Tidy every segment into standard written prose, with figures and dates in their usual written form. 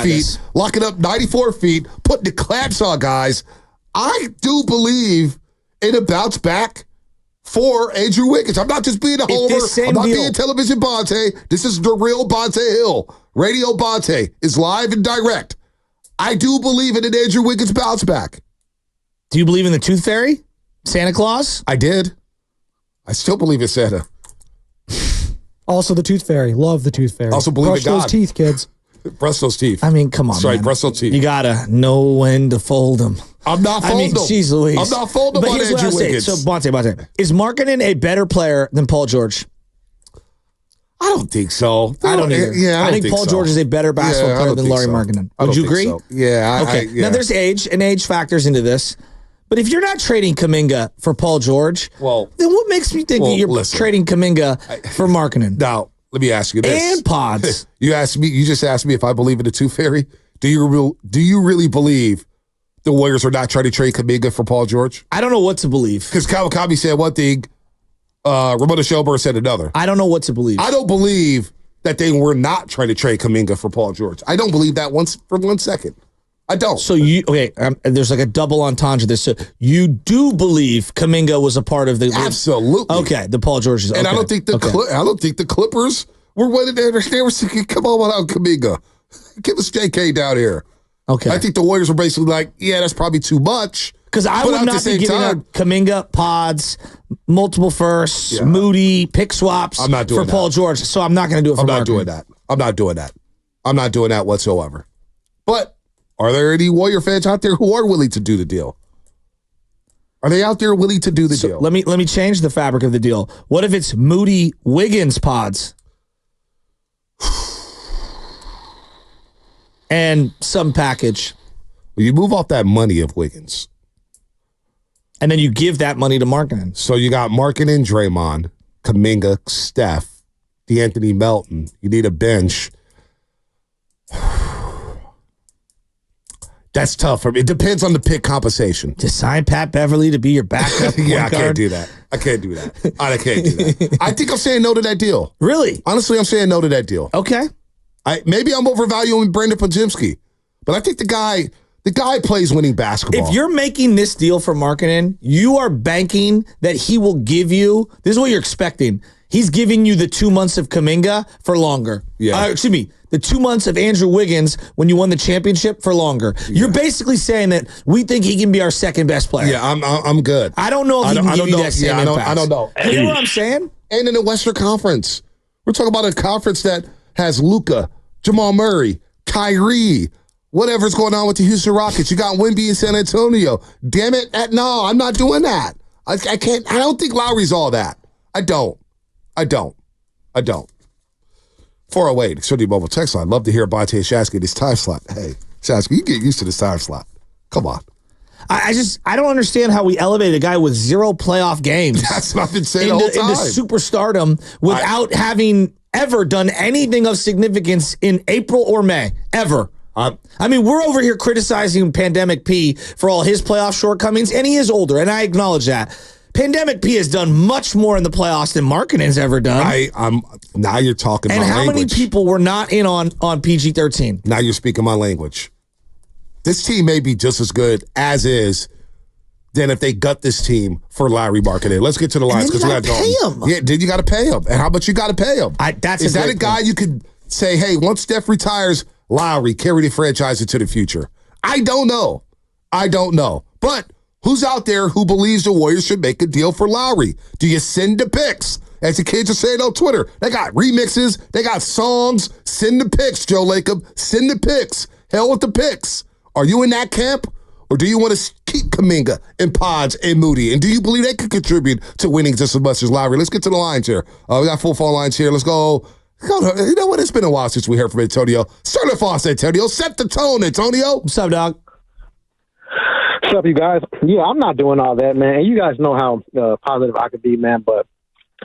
feet, locking up 94 feet, putting the clamps on guys. I do believe in a bounce back for Andrew Wiggins. I'm not just being a homer. I'm not being television Bonte. This is the real Bonte Hill. Radio Bonte is live and direct. I do believe in an Andrew Wiggins bounce back. Do you believe in the Tooth Fairy? Santa Claus? I did. I still believe in Santa. Also the Tooth Fairy. Love the Tooth Fairy. Also believe in God. Brush those teeth, kids. Brush those teeth. I mean, come on, Sorry, man. brush those teeth. You got to know when to fold them. I'm not folding them. Jeez Louise. I'm not folding them on Andrew Wiggins. So, Bonte, is Markkanen a better player than Paul George? I don't think so. I don't either. Yeah, I think Paul George is a better basketball player than Lauri Markkanen. Would you agree? So. Yeah. Okay. Now, there's age, and age factors into this. But if you're not trading Kaminga for Paul George, then what makes me think that you're trading Kaminga for Markkanen? Now, let me ask you this. And Pods. You just asked me if I believe in the Tooth Fairy. Do you really believe the Warriors are not trying to trade Kaminga for Paul George? I don't know what to believe. Because Kawakami said one thing, Ramona Shelburne said another. I don't know what to believe. I don't believe that they were not trying to trade Kaminga for Paul George. I don't believe that for 1 second. I don't. So there's like a double entendre to this. So you do believe Kaminga was a part of the absolutely. Okay, the Paul George is okay. And I don't think the Clippers were waiting there. They were thinking, come on without Kaminga. Give us JK down here. Okay. I think the Warriors were basically like, yeah, that's probably too much. Because I would not be giving up Kaminga, Pods, multiple firsts, Moody, pick swaps I'm not doing for Paul George. So I'm not going to do it for I'm not doing that. I'm not doing that. I'm not doing that whatsoever. But are there any Warrior fans out there who are willing to do the deal? Are they out there willing to do the deal? Let me change the fabric of the deal. What if it's Moody, Wiggins, Pods? And some package. Well, you move off that money of Wiggins. And then you give that money to Markkanen. So you got Markkanen, Draymond, Kaminga, Steph, DeAnthony Melton. You need a bench. That's tough for me. It depends on the pick compensation. To sign Pat Beverly to be your backup I can't do that. I can't do that. I can't do that. I think I'm saying no to that deal. Really? Honestly, I'm saying no to that deal. Okay. Maybe I'm overvaluing Brandon Podziemski, but I think the guy plays winning basketball. If you're making this deal for Markkanen, you are banking that he will give you, this is what you're expecting. He's giving you the 2 months of Kaminga for longer. Yeah. The 2 months of Andrew Wiggins when you won the championship for longer. Yeah. You're basically saying that we think he can be our second best player. Yeah, I'm good. I don't know if he can give you that same impact. I don't know. You know what I'm saying? And in the Western Conference, we're talking about a conference that has Luka, Jamal Murray, Kyrie, whatever's going on with the Houston Rockets. You got Wemby in San Antonio. Damn it. No, I'm not doing that. I can't. I don't think Lowry's all that. I don't. 408, Xfinity Mobile Text Line. Love to hear Bonte Shasky this time slot. Hey, Shasky, you get used to this time slot. Come on. I don't understand how we elevate a guy with 0 playoff games. That's what I've been saying the whole time. Into superstardom without having ever done anything of significance in April or May, ever. We're over here criticizing Pandemic P for all his playoff shortcomings, and he is older, and I acknowledge that. Pandemic P has done much more in the playoffs than Markkanen's ever done. Now you're talking my language. And how many people were not in on PG-13? Now you're speaking my language. This team may be just as good as is than if they gut this team for Lauri Markkanen. Let's get to the lines because we got to pay him. Yeah, then you got to pay him. And how much you got to pay him? Is that a guy you could say, hey, once Steph retires, Lauri carry the franchise into the future? I don't know. But who's out there who believes the Warriors should make a deal for Lauri? Do you send the picks? As the kids are saying on Twitter, they got remixes, they got songs. Send the picks, Joe Lacob. Send the picks. Hell with the picks. Are you in that camp? Or do you want to keep Kaminga and Pods and Moody? And do you believe they could contribute to winning just as much as Lauri? Let's get to the lines here. We got full phone lines here. Let's go. You know what? It's been a while since we heard from Antonio. Start it off, Antonio. Set the tone, Antonio. What's up, dog? What's up, you guys? Yeah, I'm not doing all that, man. And you guys know how positive I could be, man. But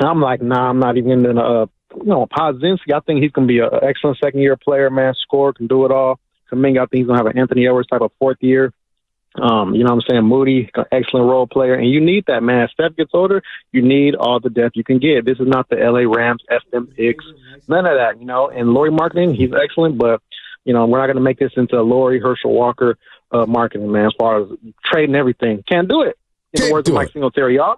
I'm like, nah, I'm not even in Podziemski. I think he's going to be an excellent second-year player, man. Score, can do it all. Kaminga, I think he's going to have an Anthony Edwards type of fourth year. You know what I'm saying? Moody, excellent role player. And you need that, man. As Steph gets older, you need all the depth you can get. This is not the LA Rams, FM picks. None of that, And Lauri Markkanen, he's excellent, but we're not going to make this into a Lauri Herschel Walker marketing, man, as far as trading everything. Can't do it. In the words of Mike Singletary, y'all.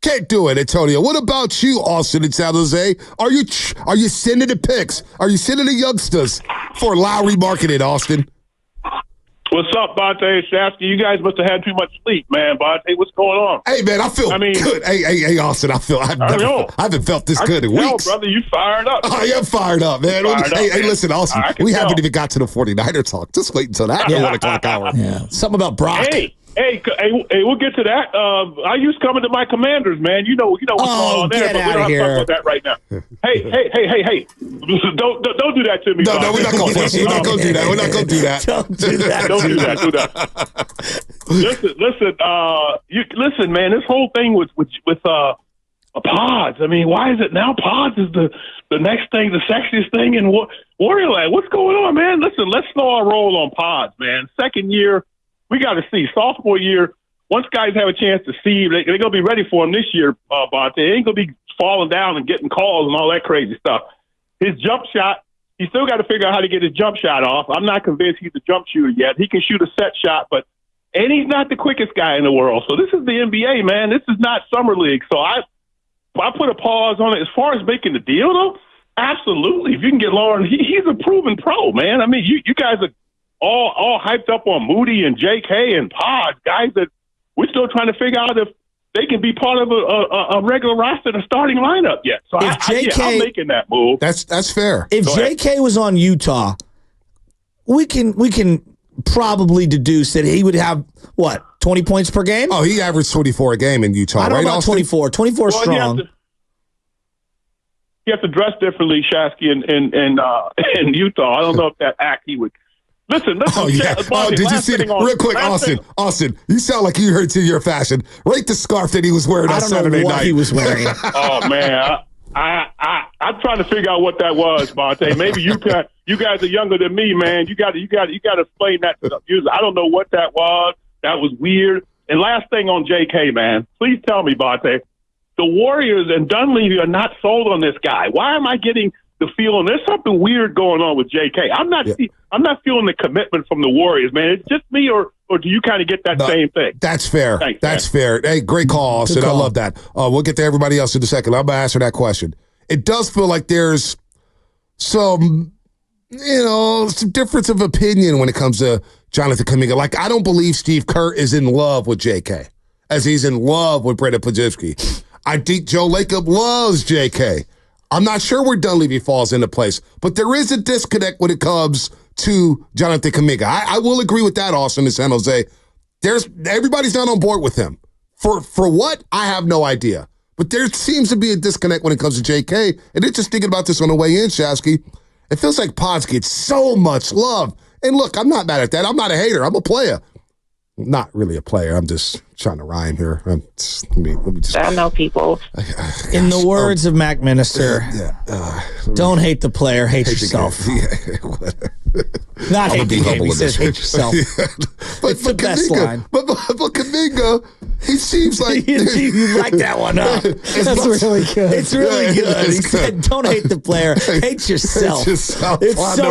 Can't do it, Antonio. What about you, Austin in San Jose? Are you sending the picks? Are you sending the youngsters for Lauri Markkanen, Austin? What's up, Bonte Shafsky? You guys must have had too much sleep, man. Bonte, what's going on? Hey, man, I feel good. Hey, Austin, I haven't felt this good in weeks. Brother, you fired up. I am fired up, man. Hey, listen, Austin, we haven't even got to the 49er talk. Just wait until that 1 o'clock hour. Yeah. Something about Brock. Hey, we'll get to that. I used coming to my Commanders, man. You know what's going on there, but we don't have to talk about that right now. Hey. Don't do that to me. No, we're not going to do that. We're not going to do that. Don't do that. Don't do that. Listen, man. This whole thing with pods. I mean, why is it now pods is the next thing, the sexiest thing in Warriorland? What's going on, man? Listen, let's slow our roll on pods, man. Second year. We got to see. Sophomore year, once guys have a chance to see, they're going to be ready for him this year, Bonte. They ain't going to be falling down and getting calls and all that crazy stuff. His jump shot, he still got to figure out how to get his jump shot off. I'm not convinced he's a jump shooter yet. He can shoot a set shot, and he's not the quickest guy in the world. So this is the NBA, man. This is not summer league. So I put a pause on it. As far as making the deal, though, absolutely. If you can get Lauren, he's a proven pro, man. I mean, you guys are all hyped up on Moody and JK and Pods, guys that we're still trying to figure out if they can be part of a regular roster and a starting lineup yet. So I'm making that move. That's fair. If JK was on Utah, we can probably deduce that he would have, 20 points per game? Oh, he averaged 24 a game in Utah, I don't know about Austin? 24. 24 strong. You have to dress differently, Shasky, in Utah. I don't know if that act he would. Listen. Oh, yeah. Did you see that? Real quick, Austin, you sound like you heard to your fashion. Rate the scarf that he was wearing on Saturday night. He was wearing. Oh, man. I'm trying to figure out what that was, Bonte. Maybe you guys are younger than me, man. You got to explain that to the users. I don't know what that was. That was weird. And last thing on JK, man. Please tell me, Bonte. The Warriors and Dunleavy are not sold on this guy. Why am I getting the feeling there's something weird going on with JK? I'm not feeling the commitment from the Warriors, man. It's just me, or do you kind of get that same thing? That's fair. Thanks, that's fair. Hey, great call, Austin. I love that. We'll get to everybody else in a second. I'm going to answer that question. It does feel like there's some difference of opinion when it comes to Jonathan Kuminga. Like, I don't believe Steve Kerr is in love with JK as he's in love with Brendan Podziemski. I think Joe Lacob loves JK. I'm not sure where Dunleavy falls into place, but there is a disconnect when it comes to Jonathan Kuminga. I will agree with that, Austin, in San Jose. Everybody's not on board with him. For what? I have no idea. But there seems to be a disconnect when it comes to JK. And then just thinking about this on the way in, Shasky, it feels like Pods gets so much love. And look, I'm not mad at that. I'm not a hater. I'm a player. Not really a player. I'm just trying to rhyme here. Let me just. I know people. In the words of Mac Minister, don't hate the player, hate yourself. Not hate the game. He says hate yourself. But it's the best line. But Kaminga, he seems like you like that one, huh? That's really good. It's really good. He said, "Don't hate the player, hate yourself." It's so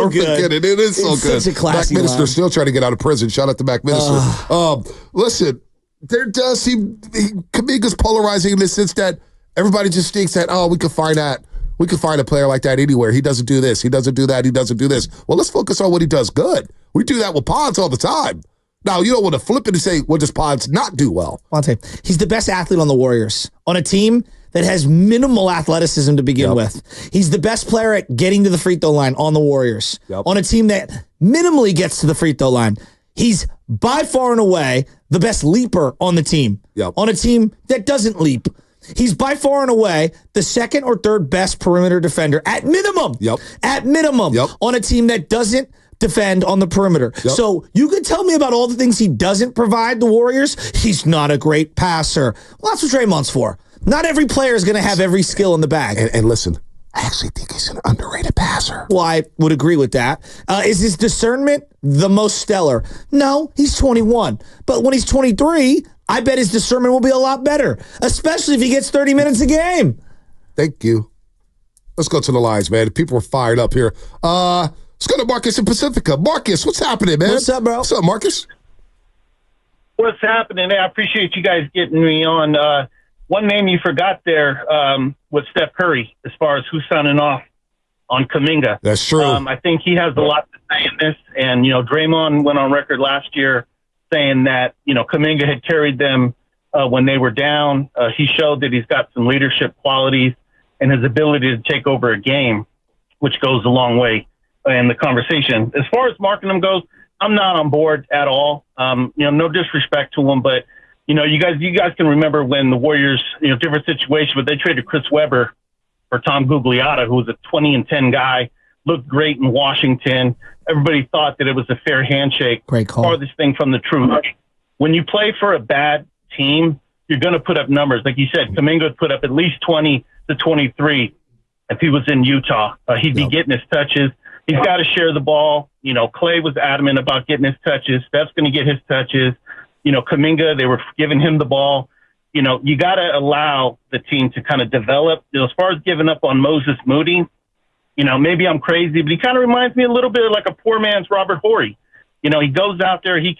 good. It is so good. Such a classy Mac Minister line. still trying to get out of prison. Shout out to Mac Minister. Listen, there does seem Kaminga's polarizing in the sense that everybody just thinks that we could find that. We could find a player like that anywhere. He doesn't do this. He doesn't do that. He doesn't do this. Well, let's focus on what he does good. We do that with Pods all the time. Now, you don't want to flip it and say, what does Pods not do well? He's the best athlete on the Warriors. On a team that has minimal athleticism to begin with. He's the best player at getting to the free throw line on the Warriors. On a team that minimally gets to the free throw line. He's by far and away the best leaper on the team. On a team that doesn't leap. He's by far and away the second or third best perimeter defender at minimum. At minimum on a team that doesn't defend on the perimeter. So you can tell me about all the things he doesn't provide the Warriors. He's not a great passer. Well, that's what Draymond's for. Not every player is going to have every skill in the bag. And listen, I actually think he's an underrated passer. Well, I would agree with that. Is his discernment the most stellar? No, he's 21. But when he's 23, I bet his discernment will be a lot better, especially if he gets 30 minutes a game. Thank you. Let's go to the lines, man. People are fired up here. Let's go to Marcus in Pacifica. Marcus, what's happening, man? What's up, bro? What's up, Marcus? What's happening? I appreciate you guys getting me on. One name you forgot there was Steph Curry, as far as who's signing off on Kaminga. That's true. I think he has a lot to say in this. And, Draymond went on record last year saying that, Kaminga had carried them when they were down. He showed that he's got some leadership qualities and his ability to take over a game, which goes a long way in the conversation. As far as Markkanen goes, I'm not on board at all. No disrespect to him, but you guys can remember when the Warriors, different situation, but they traded Chris Webber for Tom Gugliotta, who was a 20-10 guy, looked great in Washington. Everybody thought that it was a fair handshake. Great call. Farthest thing from the truth. When you play for a bad team, you're going to put up numbers. Like you said, Kaminga would put up at least 20 to 23 if he was in Utah. He'd be getting his touches. He's got to share the ball. Clay was adamant about getting his touches. Steph's going to get his touches. Kaminga, they were giving him the ball. You got to allow the team to kind of develop. As far as giving up on Moses Moody, maybe I'm crazy, but he kind of reminds me a little bit of like a poor man's Robert Horry. He goes out there, he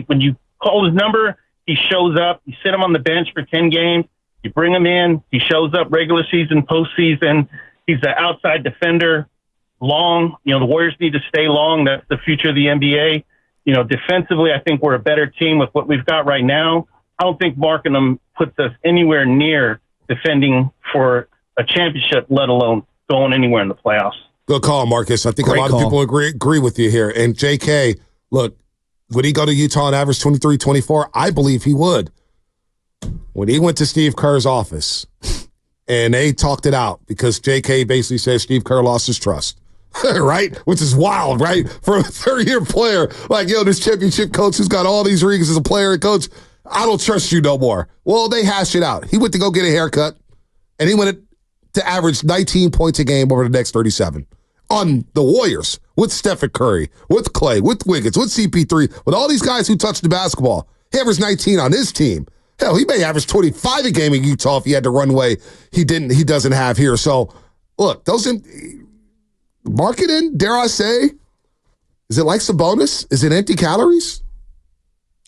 when you call his number, he shows up. You sit him on the bench for 10 games. You bring him in. He shows up regular season, postseason. He's an outside defender, long. The Warriors need to stay long. That's the future of the NBA. Defensively, I think we're a better team with what we've got right now. I don't think Markkanen puts us anywhere near defending for a championship, let alone going anywhere in the playoffs. Good call, Marcus. I think Great a lot call. of people agree with you here. And JK, look, would he go to Utah and average 23, 24? I believe he would. When he went to Steve Kerr's office and they talked it out because JK basically said Steve Kerr lost his trust. Right? Which is wild, right? For a 30-year player, like, this championship coach who's got all these rings as a player and coach, I don't trust you no more. Well, they hashed it out. He went to go get a haircut, and he went to average 19 points a game over the next 37 on the Warriors with Stephen Curry, with Clay, with Wiggins, with CP3, with all these guys who touched the basketball. He averaged 19 on his team. Hell, he may average 25 a game in Utah if he had the runway he doesn't have here. So, look, those Markkanen, dare I say, is it like Sabonis? Is it empty calories?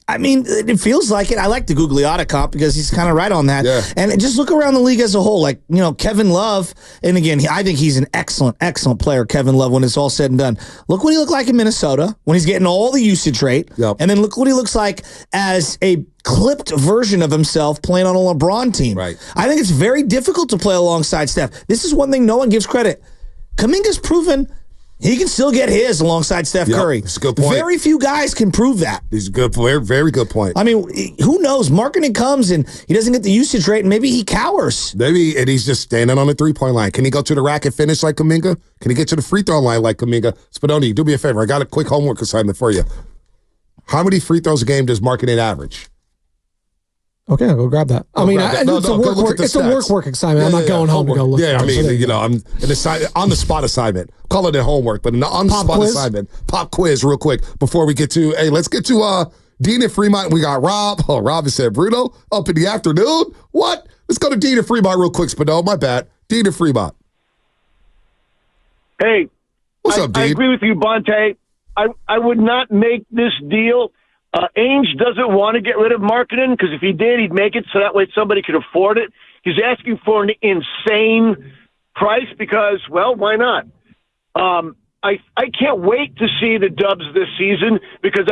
I mean, it feels like it. I like the Gugliotta comp because he's kind of right on that. Yeah. And just look around the league as a whole. Like, Kevin Love, and again, I think he's an excellent, excellent player, Kevin Love, when it's all said and done. Look what he looked like in Minnesota when he's getting all the usage rate. Yep. And then look what he looks like as a clipped version of himself playing on a LeBron team. Right. I think it's very difficult to play alongside Steph. This is one thing no one gives credit. Kaminga's proven he can still get his alongside Steph Curry. That's a good point. Very few guys can prove that. He's a good, very, very good point. I mean, who knows? Markkanen comes and he doesn't get the usage rate, and maybe he cowers. Maybe, and he's just standing on the three-point line. Can he go to the rack and finish like Kaminga? Can he get to the free throw line like Kaminga? Spadoni, do me a favor. I got a quick homework assignment for you. How many free throws a game does Markkanen average? Okay, I'll go grab that. It's a work assignment. I'm not going home to go look. Yeah, I mean, I'm on the spot assignment. Call it a homework, but an on the spot assignment. Pop quiz, real quick before we get to. Hey, let's get to Dean and Fremont. We got Rob. Oh, Rob has said Bruno up in the afternoon. What? Let's go to Dean and Fremont real quick. Spano, my bad. Dean and Fremont. Hey, what's up, Dean? I agree with you, Bonte. I would not make this deal. Ainge doesn't want to get rid of Markkanen because if he did, he'd make it so that way somebody could afford it. He's asking for an insane price because, well, why not? I can't wait to see the Dubs this season because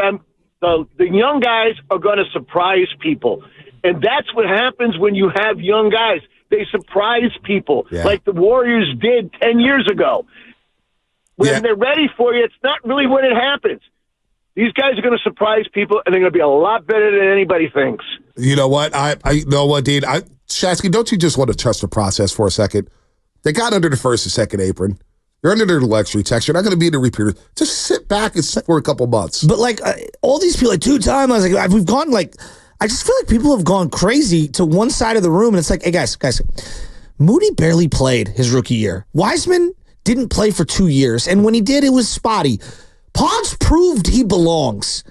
the young guys are going to surprise people. And that's what happens when you have young guys. They surprise people like the Warriors did 10 years ago. When they're ready for you, it's not really when it happens. These guys are going to surprise people, and they're going to be a lot better than anybody thinks. You know what? I know what, Dean. Shasky, don't you just want to trust the process for a second? They got under the first and second apron. You're under the luxury tax. You're not going to be in the repeater. Just sit back for a couple months. But all these people, 2 times, I was like, we've gone I just feel like people have gone crazy to one side of the room, and it's like, hey guys, Moody barely played his rookie year. Wiseman didn't play for 2 years, and when he did, it was spotty. Pods proved he belongs.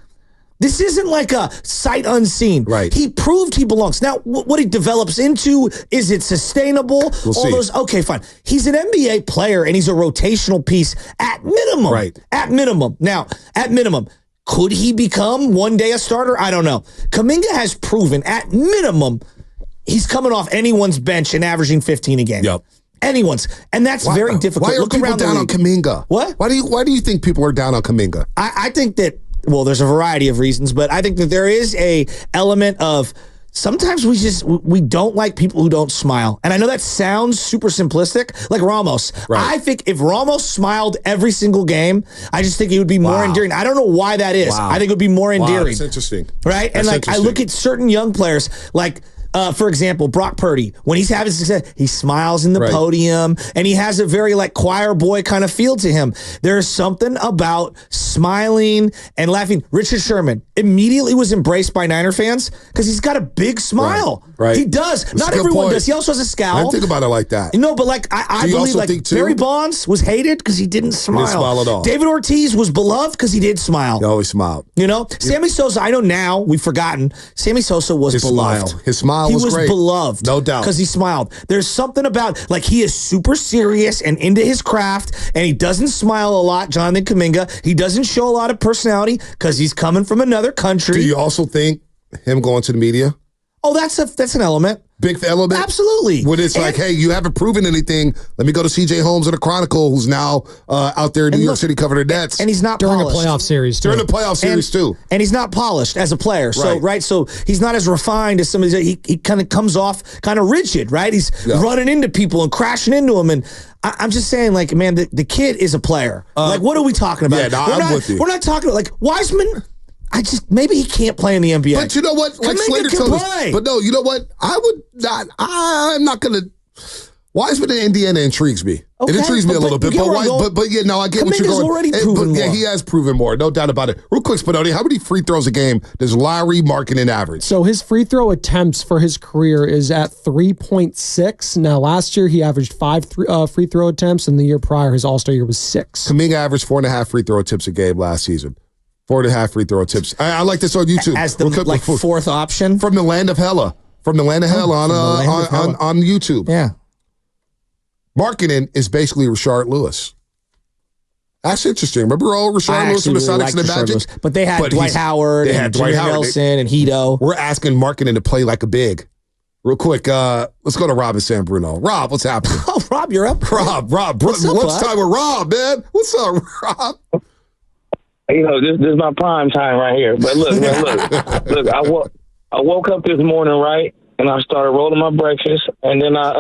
This isn't like a sight unseen. Right. He proved he belongs. Now, what he develops into, is it sustainable? We'll see. Okay, fine. He's an NBA player, and he's a rotational piece at minimum. Right. At minimum. Now, at minimum, could he become one day a starter? I don't know. Kaminga has proven, at minimum, he's coming off anyone's bench and averaging 15 a game. Yep. Anyone's. And that's very difficult. Why are people down on Kaminga? What? Why do you think people are down on Kaminga? I think that, well, there's a variety of reasons, but I think that there is a element of sometimes we don't like people who don't smile. And I know that sounds super simplistic, like Ramos. Right. I think if Ramos smiled every single game, I just think it would be more endearing. I don't know why that is. I think it would be more endearing. That's interesting. Right? That's and I look at certain young players, like for example, Brock Purdy, when he's having success, he smiles in the podium, and he has a very like choir boy kind of feel to him. There's something about smiling and laughing. Richard Sherman immediately was embraced by Niner fans because he's got a big smile. Right. He does. That's Not everyone does. He also has a scowl. I didn't think about it like that. No, but like I believe like Barry Bonds was hated because he didn't smile. He didn't smile at all. David Ortiz was beloved because he did smile. He always smiled. You know, Sammy Sosa, I know now, we've forgotten, Sammy Sosa was beloved. His smile was great. He was beloved. No doubt. Because he smiled. There's something about, like, he is super serious and into his craft, and he doesn't smile a lot, Jonathan Kuminga. He doesn't show a lot of personality because he's coming from another country. Do you also think him going to the media? Oh, that's an element. Big element? Absolutely. When it's like, hey, you haven't proven anything. Let me go to CJ Holmes of the Chronicle, who's now out there in New York City covering the Nets. And he's not during polished. a playoff series, too. During the playoff series, too. And he's not polished as a player. So, so he's not as refined as some of these. He kind of comes off kind of rigid, right? He's running into people and crashing into them. And I'm just saying, like, man, the kid is a player. Like, what are we talking about? Yeah, I'm with you. We're not talking about, like, Wiseman. Maybe he can't play in the NBA. But you know what? Like Slater told us. But no, you know what? I'm not going to. Wiseman in Indiana intrigues me. Okay, it intrigues me a little bit. But yeah, no, I get what you're going. Already proven more. Yeah, he has proven more. No doubt about it. Real quick, Spinoni, how many free throws a game does Lauri Markkanen average? So his free throw attempts for his career is at 3.6. Now, last year he averaged 5 free throw attempts, and the year prior, his All-Star year was 6. Kaminga averaged 4.5 free throw attempts a game last season. 4.5 free throw attempts. I like this on YouTube. As the fourth option? From the land of Hella. From the land of Hella on YouTube. Yeah. Markkanen is basically Rashard Lewis. That's interesting. Remember Rashard Lewis from the Sonics and the Magic? Lewis. But they had Dwight Howard and Jimmy Nelson and Hito. We're asking Markkanen to play like a big. Real quick, let's go to Rob and San Bruno. Rob, what's happening? Oh, Rob, you're up. Rob, lunchtime with Rob, man. What's up, Rob? You know, this is my prime time right here. But look, look. I woke up this morning, right, and I started rolling my breakfast, and then I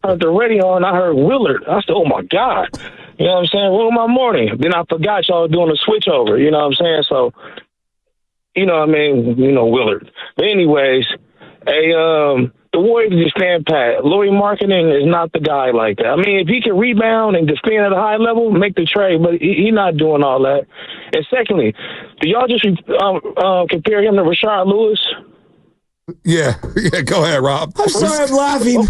heard the radio and I heard Willard. I said, "Oh my God!" You know what I'm saying? Roll my morning. Then I forgot y'all doing a switch over. You know what I'm saying? So, you know, what I mean, Willard. But anyways, the Warriors just stand pat. Lauri Markkanen is not the guy like that. I mean, if he can rebound and defend at a high level, make the trade, but he's not doing all that. And secondly, do y'all just compare him to Rashard Lewis? Yeah, go ahead, Rob. I'm sorry, I'm laughing.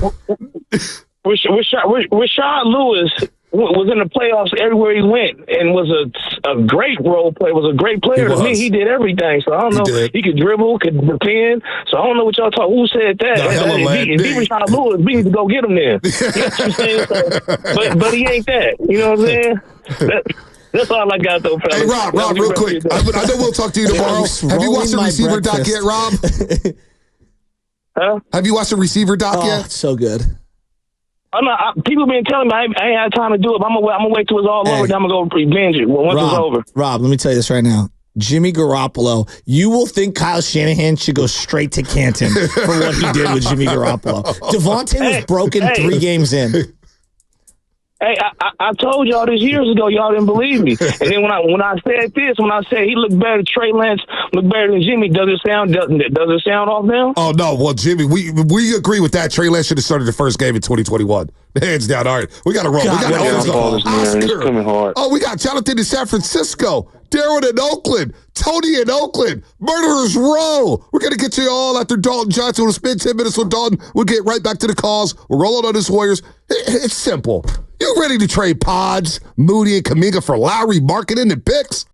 Rashard Lewis was in the playoffs everywhere he went and was a great role player, was a great player to me. He did everything. So I don't know. He could dribble, could defend. So I don't know what y'all talk. Who said that? If he Rashard Lewis, we need to go get him there. You know what I'm saying? So, but he ain't that. You know what I'm saying? That's all I got, though, fellas. Hey, Rob, real quick. I know we'll talk to you tomorrow. Have you watched the Receiver doc yet, Rob? Huh? Have you watched the Receiver doc yet? It's so good. People been telling me I ain't had time to do it. But I'm gonna wait till it's all over. Then I'm gonna go revenge it once it's over. Rob, let me tell you this right now. Jimmy Garoppolo, you will think Kyle Shanahan should go straight to Canton for what he did with Jimmy Garoppolo. Devontae was broken 3 games in. Hey, I told y'all this years ago. Y'all didn't believe me. And then when I said he looked better, Trey Lance looked better than Jimmy. Does it sound off now? Oh no, well Jimmy, we agree with that. Trey Lance should have started the first game in 2021. Hands down. All right, we got to roll. God, we got Oscar. Coming hard. Oh, we got Jonathan in San Francisco, Darren in Oakland, Tony in Oakland, Murderers Row. We're gonna get to you all after Dalton Johnson. We'll spend 10 minutes with Dalton. We'll get right back to the calls. We're rolling on this Warriors. It's simple. You ready to trade Pods, Moody, and Kaminga for Lauri Markkanen and picks?